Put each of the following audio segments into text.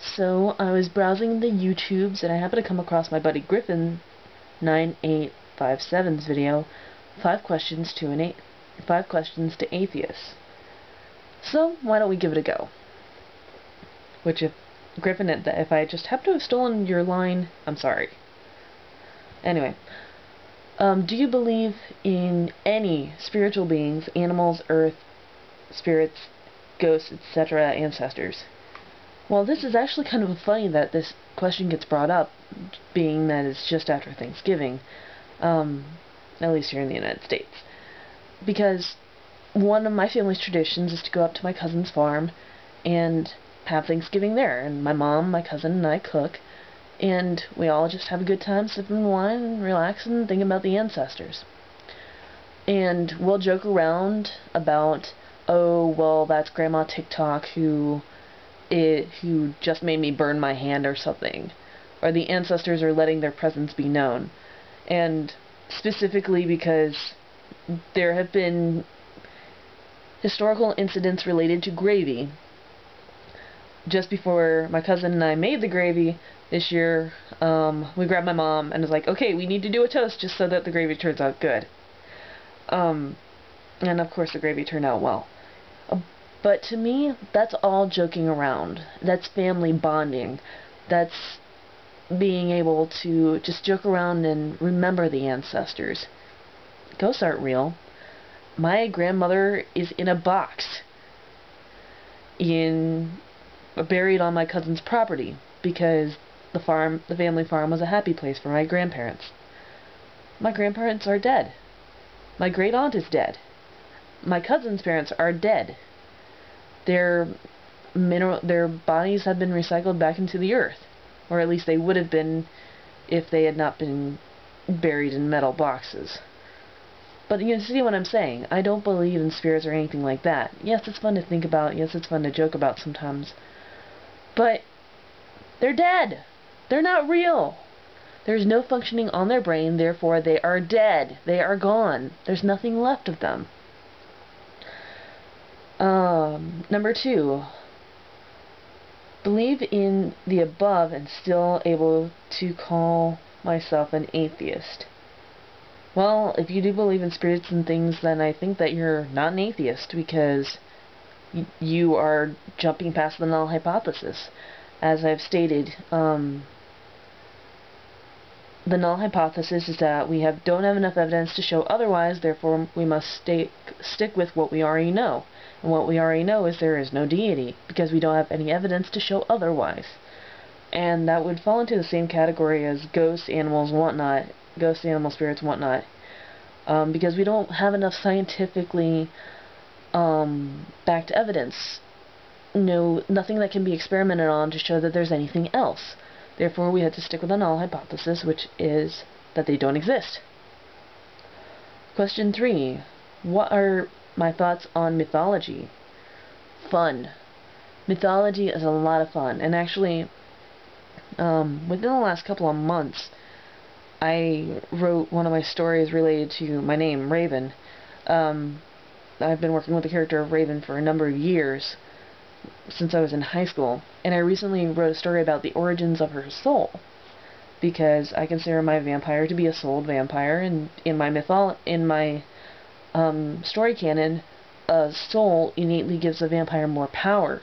So I was browsing the YouTubes and I happened to come across my buddy Griffin 9857's video, 5 questions to atheists. So why don't we give it a go? Which if Griffin, if I just happen to have stolen your line, I'm sorry. Anyway, do you believe in any spiritual beings, animals, earth, spirits, ghosts, etc., ancestors? Well, this is actually kind of funny that this question gets brought up, being that it's just after Thanksgiving, at least here in the United States. Because one of my family's traditions is to go up to my cousin's farm and have Thanksgiving there. And my mom, my cousin, and I cook, and we all just have a good time sipping wine and relaxing and thinking about the ancestors. And we'll joke around about, oh, well, that's Grandma TikTok who just made me burn my hand or something, or the ancestors are letting their presence be known. And specifically because there have been historical incidents related to gravy. Just before my cousin and I made the gravy this year, we grabbed my mom and was like, okay, we need to do a toast just so that the gravy turns out good. And of course the gravy turned out well. But to me, that's all joking around. That's family bonding. That's being able to just joke around and remember the ancestors. Ghosts aren't real. My grandmother is in a box buried on my cousin's property because the family farm was a happy place for my grandparents. My grandparents are dead. My great aunt is dead. My cousin's parents are dead. Their bodies have been recycled back into the earth, or at least they would have been if they had not been buried in metal boxes. But you see what I'm saying. I don't believe in spirits or anything like that. Yes, it's fun to think about. Yes, it's fun to joke about sometimes. But they're dead. They're not real. There's no functioning on their brain, therefore they are dead. They are gone. There's nothing left of them. Number 2. Believe in the above and still able to call myself an atheist. Well, if you do believe in spirits and things, then I think that you're not an atheist because you are jumping past the null hypothesis. As I've stated, the null hypothesis is that we don't have enough evidence to show otherwise, therefore we must stick with what we already know. And what we already know is there is no deity, because we don't have any evidence to show otherwise. And that would fall into the same category as ghosts, animals, whatnot, ghosts, animals, spirits, whatnot, because we don't have enough scientifically backed evidence. Nothing that can be experimented on to show that there's anything else. Therefore, we had to stick with the null hypothesis, which is that they don't exist. Question 3. What are my thoughts on mythology? Fun. Mythology is a lot of fun. And actually, within the last couple of months, I wrote one of my stories related to my name, Raven. I've been working with the character of Raven for a number of years, since I was in high school, and I recently wrote a story about the origins of her soul, because I consider my vampire to be a souled vampire, and in my story canon, a soul innately gives a vampire more power,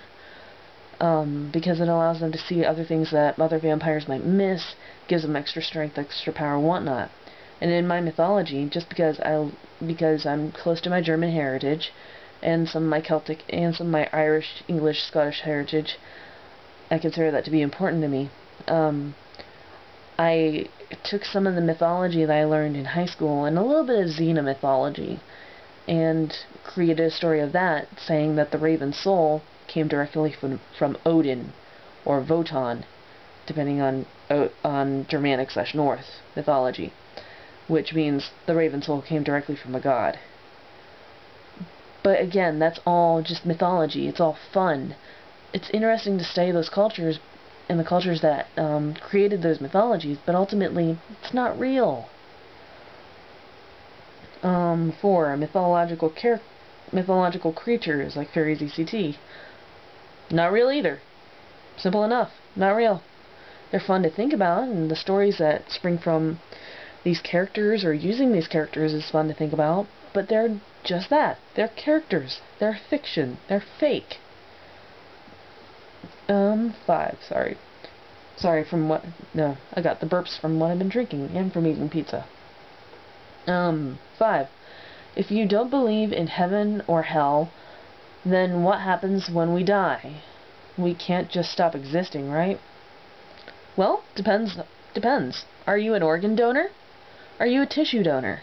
because it allows them to see other things that other vampires might miss, gives them extra strength, extra power, whatnot. And in my mythology, just because I'm close to my German heritage, and some of my Celtic, and some of my Irish, English, Scottish heritage, I consider that to be important to me. I took some of the mythology that I learned in high school, and a little bit of Xena mythology, and created a story of that, saying that the Raven soul came directly from Odin, or Wotan, depending on Germanic/Norse mythology, which means the Raven soul came directly from a god. But again, that's all just mythology. It's all fun. It's interesting to study those cultures and the cultures that created those mythologies, but ultimately, it's not real. 4. Mythological creatures like fairies, etc. Not real either. Simple enough. Not real. They're fun to think about, and the stories that spring from these characters or using these characters is fun to think about, but they're just that. They're characters. They're fiction. They're fake. 5. Sorry. Sorry from what... No, I got the burps from what I've been drinking and from eating pizza. 5. If you don't believe in heaven or hell, then what happens when we die? We can't just stop existing, right? Well, depends. Are you an organ donor? Are you a tissue donor?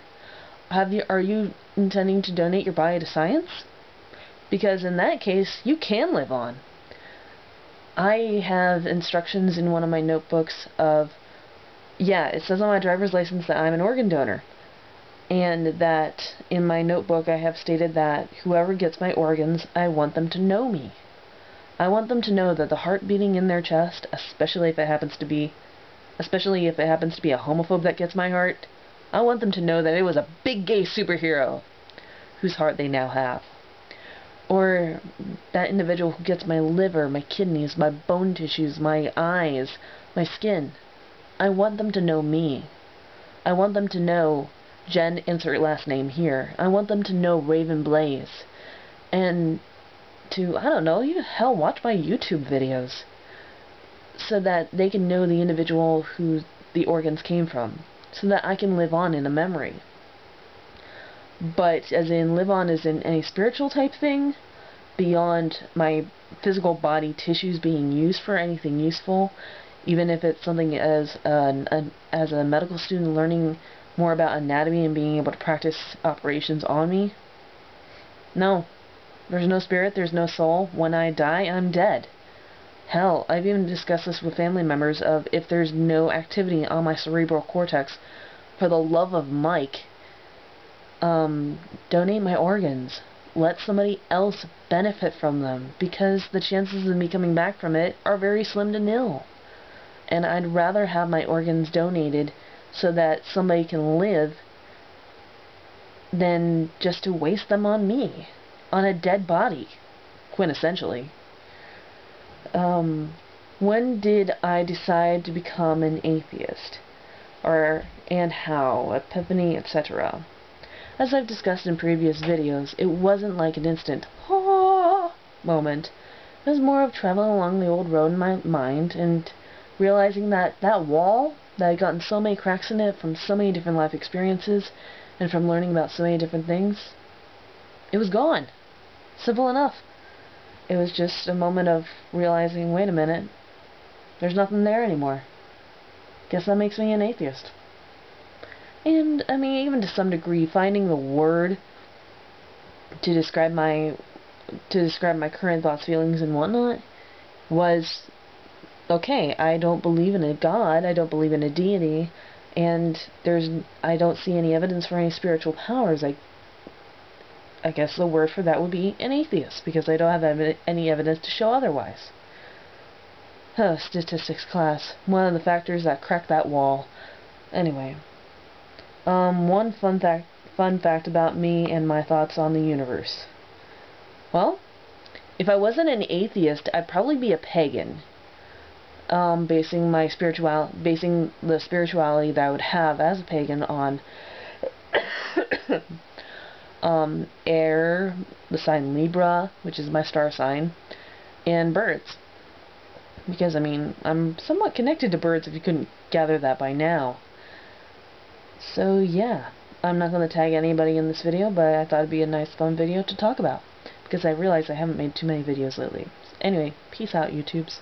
Are you intending to donate your body to science? Because in that case, you can live on. I have instructions in one of my notebooks of, yeah, it says on my driver's license that I'm an organ donor. And that in my notebook I have stated that whoever gets my organs, I want them to know me. I want them to know that the heart beating in their chest, especially if it happens to be a homophobe that gets my heart, I want them to know that it was a big gay superhero whose heart they now have. Or that individual who gets my liver, my kidneys, my bone tissues, my eyes, my skin. I want them to know me. I want them to know Jen, insert last name here. I want them to know Raven Blaze. And to, I don't know, hell, watch my YouTube videos. So that they can know the individual who the organs came from. So that I can live on in a memory. But, as in, live on as in any spiritual type thing, beyond my physical body tissues being used for anything useful, even if it's something as a medical student learning more about anatomy and being able to practice operations on me. No. There's no spirit, there's no soul. When I die, I'm dead. Hell, I've even discussed this with family members of if there's no activity on my cerebral cortex, for the love of Mike, donate my organs. Let somebody else benefit from them, because the chances of me coming back from it are very slim to nil. And I'd rather have my organs donated so that somebody can live than just to waste them on me, on a dead body, quintessentially. When did I decide to become an atheist? And how? Epiphany, etc. As I've discussed in previous videos, it wasn't like an instant moment. It was more of traveling along the old road in my mind and realizing that that wall that had gotten so many cracks in it from so many different life experiences and from learning about so many different things, it was gone. Simple enough. It was just a moment of realizing, wait a minute, there's nothing there anymore. Guess that makes me an atheist. And, I mean, even to some degree, finding the word to describe my current thoughts, feelings, and whatnot was, okay, I don't believe in a God, I don't believe in a deity, and I don't see any evidence for any spiritual powers. I guess the word for that would be an atheist, because I don't have any evidence to show otherwise. Statistics class. One of the factors that cracked that wall. Anyway. One fun fact about me and my thoughts on the universe. Well, if I wasn't an atheist, I'd probably be a pagan. Basing the spirituality that I would have as a pagan on air, the sign Libra, which is my star sign, and birds. Because, I mean, I'm somewhat connected to birds if you couldn't gather that by now. So, yeah. I'm not going to tag anybody in this video, but I thought it'd be a nice, fun video to talk about. Because I realize I haven't made too many videos lately. Anyway, peace out, YouTubes.